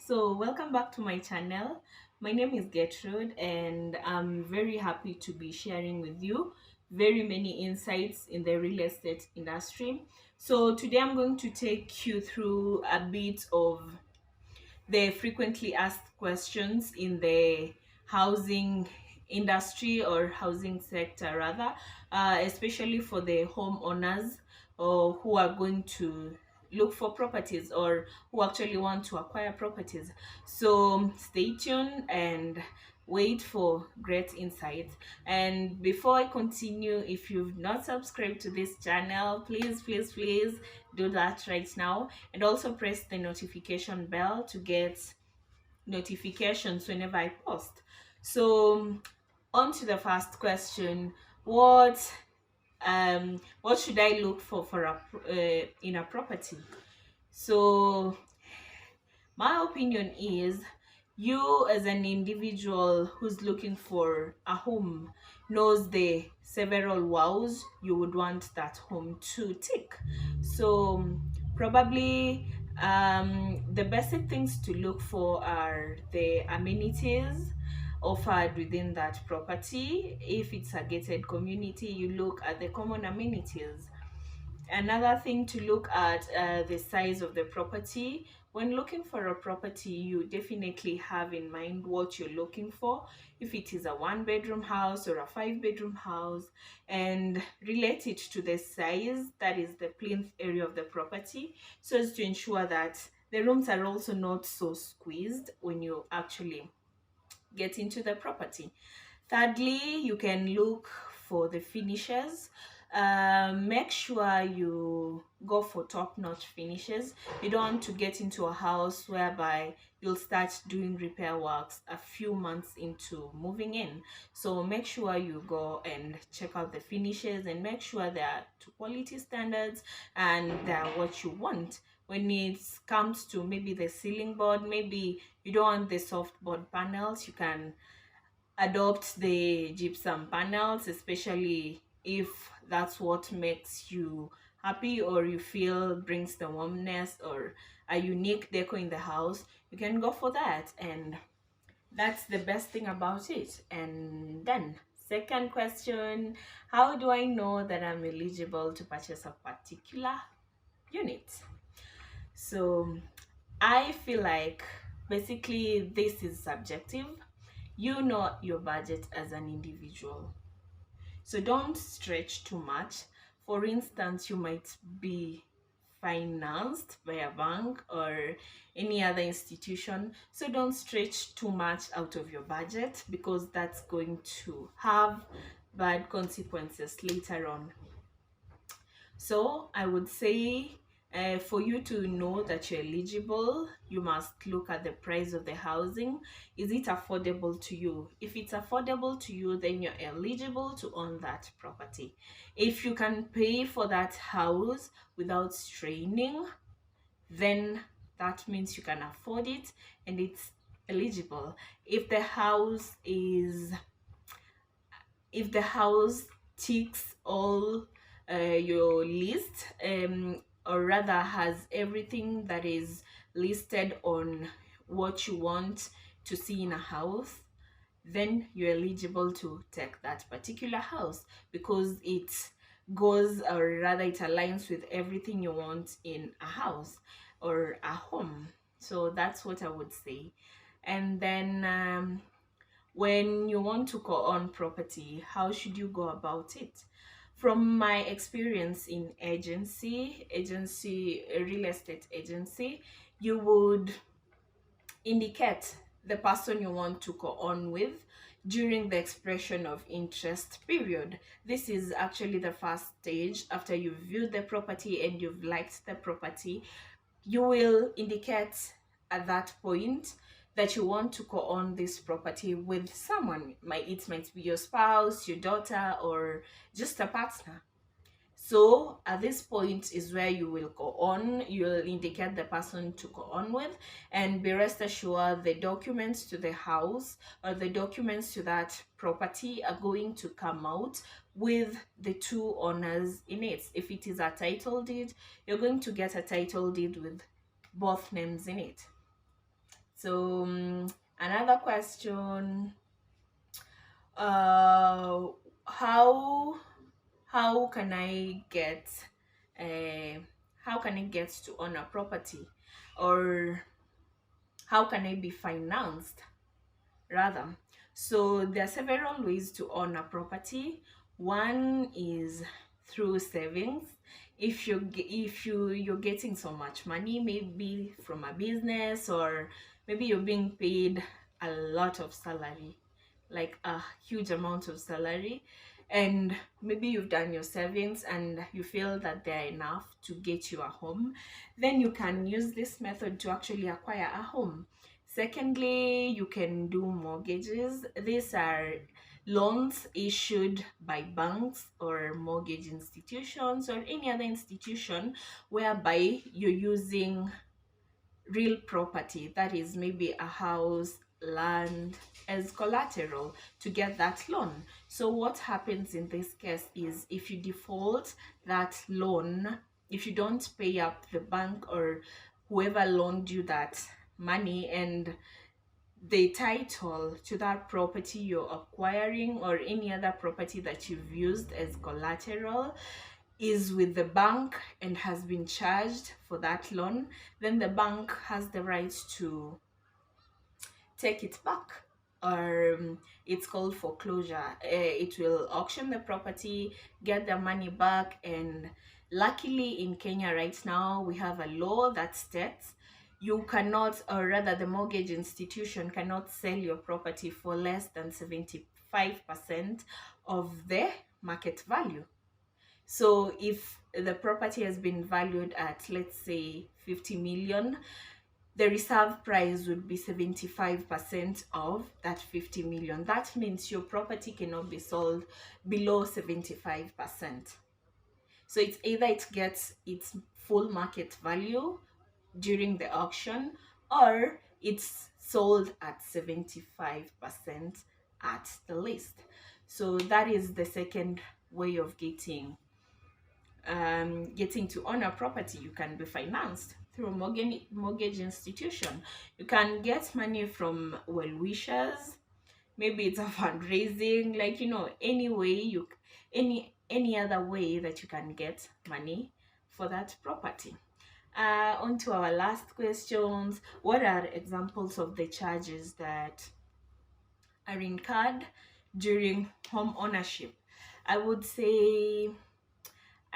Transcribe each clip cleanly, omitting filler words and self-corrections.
So, welcome back to my channel. My name is Gertrude, and I'm very happy to be sharing with you very many insights in the real estate industry. So, today I'm going to take you through a bit of the frequently asked questions in the housing industry or housing sector, rather, especially for the homeowners or who are going to look for properties or who actually want to acquire properties. So stay tuned and wait for great insights. And before I continue, if you've not subscribed to this channel, please do that right now, and also press the notification bell to get notifications whenever I post. So on to the first question. What should I look for in a property? So my opinion is, you as an individual who's looking for a home knows the several wows you would want that home to tick. So probably the basic things to look for are the amenities offered within that property. If it's a gated community, you look at the common amenities. Another thing to look at, the size of the property. When looking for a property, you definitely have in mind what you're looking for, if it is a 1 bedroom house or a 5 bedroom house, and relate it to the size, that is the plinth area of the property, so as to ensure that the rooms are also not so squeezed when you actually get into the property. Thirdly, you can look for the finishes. Make sure you go for top-notch finishes. You don't want to get into a house whereby you'll start doing repair works a few months into moving in. So make sure you go and check out the finishes and make sure they are to quality standards and they are what you want. When it comes to maybe the ceiling board, maybe you don't want the soft board panels, you can adopt the gypsum panels, especially if that's what makes you happy or you feel brings the warmness or a unique decor in the house. You can go for that, and that's the best thing about it. And then second question, how do I know that I'm eligible to purchase a particular unit? So I feel like basically this is subjective. You know your budget as an individual, so don't stretch too much. For instance, you might be financed by a bank or any other institution, so don't stretch too much out of your budget, because that's going to have bad consequences later on. So I would say, for you to know that you're eligible, you must look at the price of the housing. Is it affordable to you? If it's affordable to you, then you're eligible to own that property. If you can pay for that house without straining, then that means you can afford it and it's eligible. If the house ticks all your list, or rather has everything that is listed on what you want to see in a house, then you're eligible to take that particular house, because it goes, or rather it aligns with everything you want in a house or a home. So that's what I would say. And then when you want to co-own property, how should you go about it? From my experience in real estate agency, you would indicate the person you want to co-own with during the expression of interest period. This is actually the first stage. After you've viewed the property and you've liked the property, you will indicate at that point that you want to co-own this property with someone. It might be your spouse, your daughter, or just a partner. So at this point is where you will go on, you'll indicate the person to go on with, and be rest assured the documents to the house or the documents to that property are going to come out with the two owners in it. If it is a title deed, you're going to get a title deed with both names in it. So another question, uh how how can I get uh how can I get to own a property, or how can I be financed rather? So there are several ways to own a property. One is through savings. If you're getting so much money, maybe from a business, or maybe you're being paid a lot of salary, like a huge amount of salary, and maybe you've done your savings and you feel that they're enough to get you a home, then you can use this method to actually acquire a home. Secondly, you can do mortgages. These are loans issued by banks or mortgage institutions or any other institution whereby you're using real property, that is maybe a house, land, as collateral to get that loan. So what happens in this case is, if you default that loan, if you don't pay up the bank or whoever loaned you that money, and the title to that property you're acquiring or any other property that you've used as collateral is with the bank and has been charged for that loan, then the bank has the right to take it back, or it's called foreclosure. It will auction the property, get the money back. And luckily in Kenya right now, we have a law that states you cannot, or rather the mortgage institution cannot sell your property for less than 75% of the market value. So if the property has been valued at, let's say, 50 million, the reserve price would be 75% of that 50 million. That means your property cannot be sold below 75%. So it's either it gets its full market value during the auction, or it's sold at 75% at the least. So that is the second way of getting to own a property. You can be financed through a mortgage institution. You can get money from well wishers. Maybe it's a fundraising, like, any way any other way that you can get money for that property. On to our last questions. What are examples of the charges that are incurred during home ownership? I would say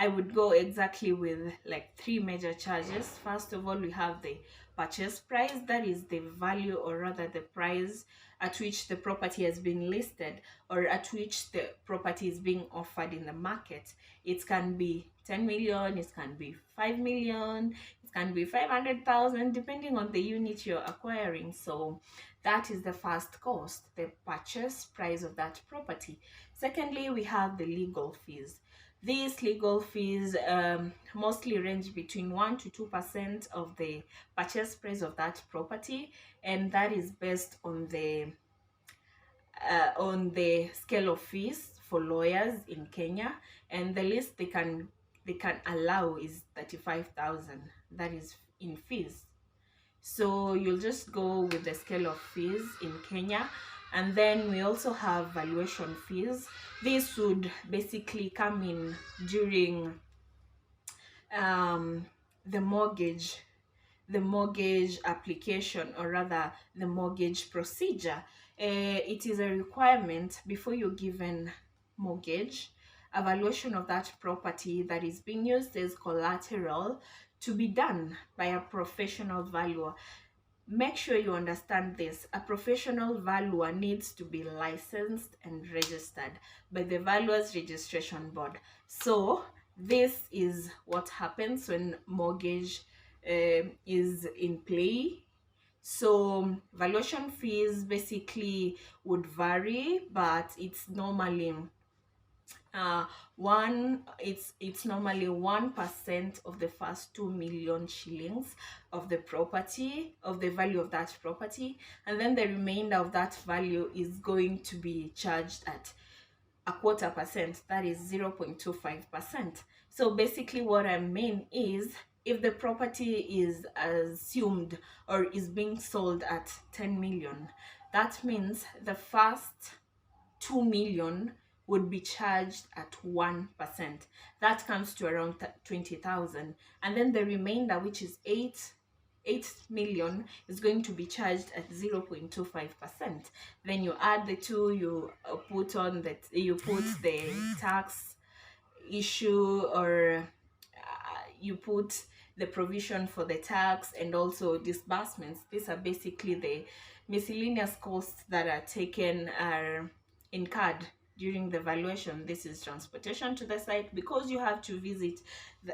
I would go exactly with like three major charges. First of all, we have the purchase price, that is the value, or rather the price at which the property has been listed, or at which the property is being offered in the market. It can be 10 million, it can be 5 million, it can be 500,000, depending on the unit you're acquiring. So that is the first cost, the purchase price of that property. Secondly, we have the legal fees. These legal fees mostly range between 1 to 2% of the purchase price of that property, and that is based on the scale of fees for lawyers in Kenya. And the least they can allow is 35,000. That is in fees. So you'll just go with the scale of fees in Kenya. And then we also have valuation fees. This would basically come in during the mortgage application, or rather the mortgage procedure. It is a requirement before you're given mortgage, a valuation of that property that is being used as collateral to be done by a professional valuer. Make sure you understand this. A professional valuer needs to be licensed and registered by the Valuers Registration Board. So this is what happens when mortgage is in play. So valuation fees basically would vary, but it's normally it's normally 1% of the first 2 million shillings of the property, of the value of that property, and then the remainder of that value is going to be charged at 0.25%, that is 0.25%. So basically what I mean is, if the property is assumed or is being sold at 10 million, that means the first 2 million would be charged at 1%. That comes to around 20,000. And then the remainder, which is 8 million, is going to be charged at 0.25%. Then you add the two, you put the tax issue, or you put the provision for the tax and also disbursements. These are basically the miscellaneous costs that are incurred during the valuation. This is transportation to the site, because you have to visit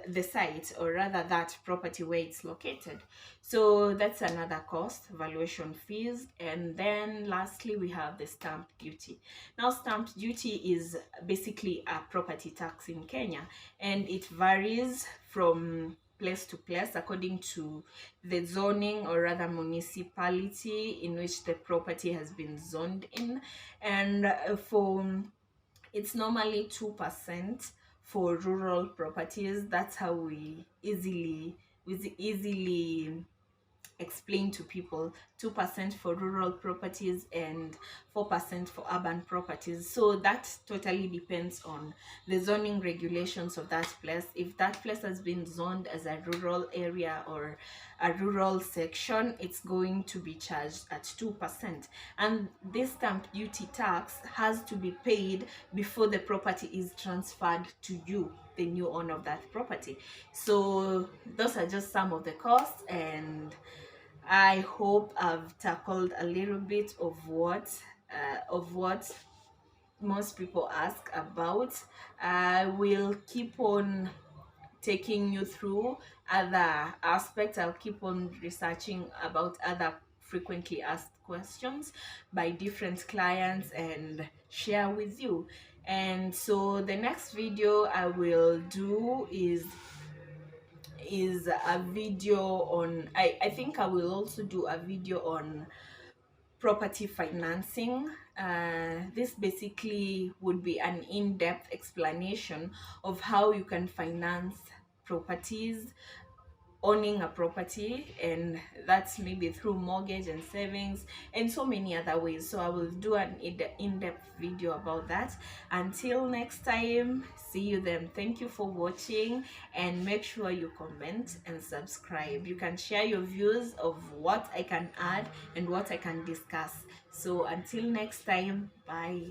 the site, or rather that property where it's located. So that's another cost, valuation fees. And then lastly, we have the stamp duty. Now, stamp duty is basically a property tax in Kenya, and it varies from place to place according to the zoning, or rather municipality in which the property has been zoned in. And it's normally 2% for rural properties. That's how we easily explain to people: 2% for rural properties and 4% for urban properties. So that totally depends on the zoning regulations of that place. If that place has been zoned as a rural area or a rural section, it's going to be charged at 2%. And this stamp duty tax has to be paid before the property is transferred to you, the new owner of that property. So those are just some of the costs, and I hope I've tackled a little bit of what most people ask about. I will keep on taking you through other aspects. I'll keep on researching about other frequently asked questions by different clients and share with you. And so the next video I will do is a video on, I think I will also do a video on property financing. This basically would be an in-depth explanation of how you can finance properties, owning a property, and that's maybe through mortgage and savings and so many other ways. So I will do an in-depth video about that. Until next time, see you then. Thank you for watching, and make sure you comment and subscribe. You can share your views of what I can add and what I can discuss. So until next time, bye.